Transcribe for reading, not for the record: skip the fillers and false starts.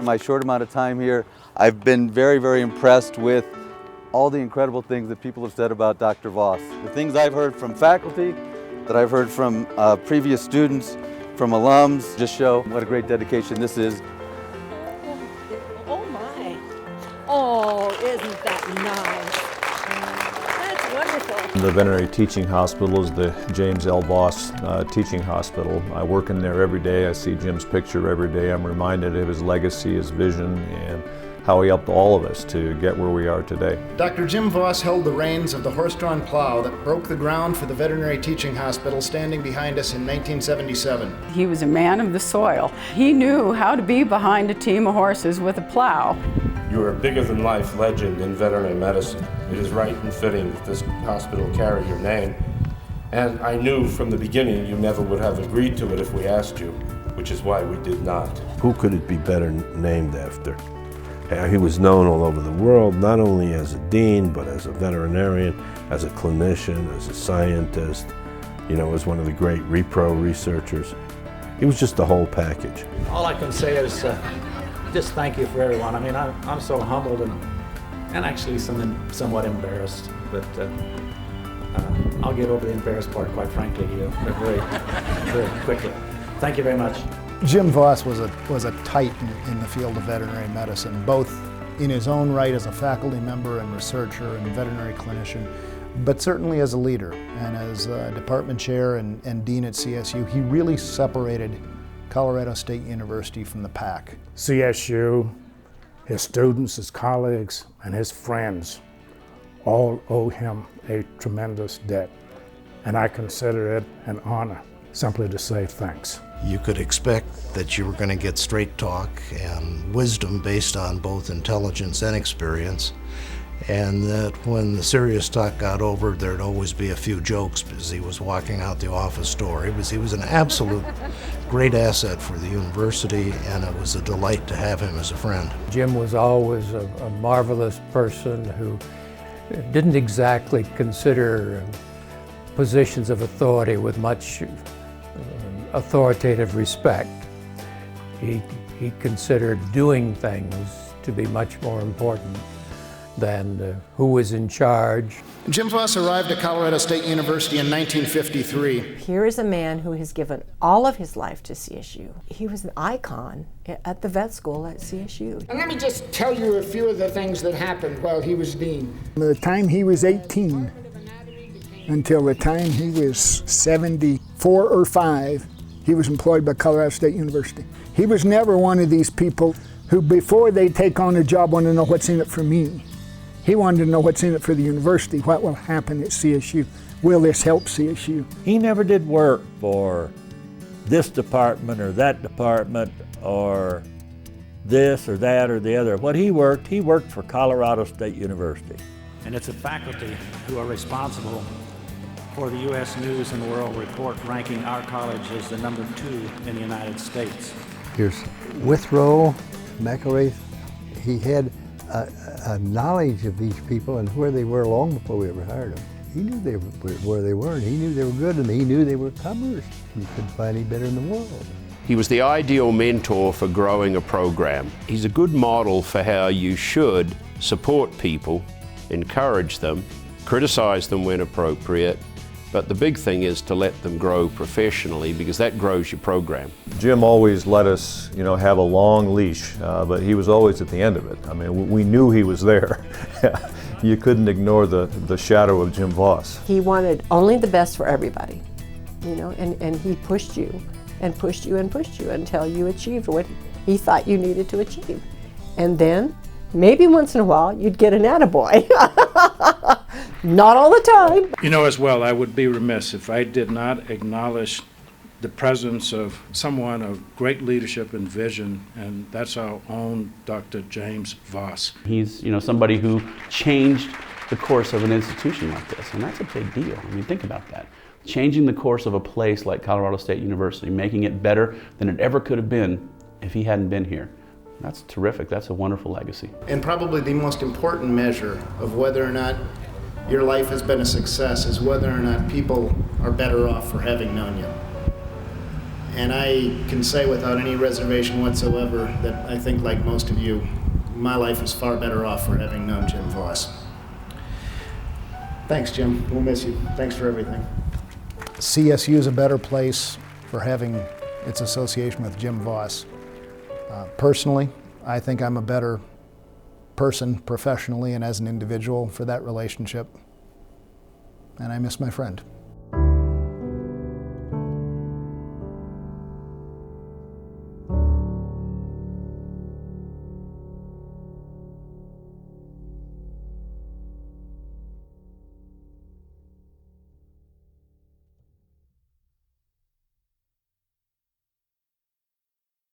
my short amount of time here, I've been very, very impressed with all the incredible things that people have said about Dr. Voss. The things I've heard from faculty, that I've heard from previous students, from alums, just show what a great dedication this is. Oh my. Oh, isn't that nice? That's wonderful. The Veterinary Teaching Hospital is the James L. Voss Teaching Hospital. I work in there every day. I see Jim's picture every day. I'm reminded of his legacy, his vision, and how he helped all of us to get where we are today. Dr. Jim Voss held the reins of the horse-drawn plow that broke the ground for the Veterinary Teaching Hospital standing behind us in 1977. He was a man of the soil. He knew how to be behind a team of horses with a plow. You are a bigger-than-life legend in veterinary medicine. It is right and fitting that this hospital carry your name. And I knew from the beginning you never would have agreed to it if we asked you, which is why we did not. Who could it be better named after? He was known all over the world, not only as a dean, but as a veterinarian, as a clinician, as a scientist, as one of the great repro researchers. He was just the whole package. All I can say is just thank you for everyone. I mean, I'm so humbled and actually somewhat embarrassed, but I'll get over the embarrassed part, quite frankly, very, very quickly. Thank you very much. Jim Voss was a titan in the field of veterinary medicine, both in his own right as a faculty member and researcher and veterinary clinician, but certainly as a leader. And as department chair and dean at CSU, he really separated Colorado State University from the pack. CSU, his students, his colleagues, and his friends all owe him a tremendous debt. And I consider it an honor simply to say thanks. You could expect that you were going to get straight talk and wisdom based on both intelligence and experience, and that when the serious talk got over, there'd always be a few jokes as he was walking out the office door. He was an absolute great asset for the university, and it was a delight to have him as a friend. Jim was always a marvelous person who didn't exactly consider positions of authority with much authoritative respect. He considered doing things to be much more important than who was in charge. Jim Voss arrived at Colorado State University in 1953. Here is a man who has given all of his life to CSU. He was an icon at the vet school at CSU. And let me just tell you a few of the things that happened while he was dean. From the time he was 18 until the time he was 74 or 5, he was employed by Colorado State University. He was never one of these people who, before they take on a job, want to know what's in it for me. He wanted to know what's in it for the university. What will happen at CSU? Will this help CSU? He never did work for this department or that department or this or that or the other. What he worked for Colorado State University. And it's the faculty who are responsible for the U.S. News and World Report ranking our college as the #2 in the United States. Here's Withrow, McElraith. He had a knowledge of these people and where they were long before we ever hired them. He knew where they were, and he knew they were good, and he knew they were comers. You couldn't find any better in the world. He was the ideal mentor for growing a program. He's a good model for how you should support people, encourage them, criticize them when appropriate, but the big thing is to let them grow professionally, because that grows your program. Jim always let us, have a long leash, but he was always at the end of it. I mean, we knew he was there. You couldn't ignore the shadow of Jim Voss. He wanted only the best for everybody, and he pushed you and pushed you and pushed you until you achieved what he thought you needed to achieve. And then, maybe once in a while, you'd get an attaboy. Not all the time. As well, I would be remiss if I did not acknowledge the presence of someone of great leadership and vision, and that's our own Dr. James Voss. He's, somebody who changed the course of an institution like this, and that's a big deal. I mean, think about that. Changing the course of a place like Colorado State University, making it better than it ever could have been if he hadn't been here. That's terrific. That's a wonderful legacy. And probably the most important measure of whether or not your life has been a success is whether or not people are better off for having known you. And I can say without any reservation whatsoever that I think, like most of you, my life is far better off for having known Jim Voss. Thanks, Jim. We'll miss you. Thanks for everything. CSU is a better place for having its association with Jim Voss. Personally, I think I'm a better person professionally and as an individual for that relationship. And I miss my friend.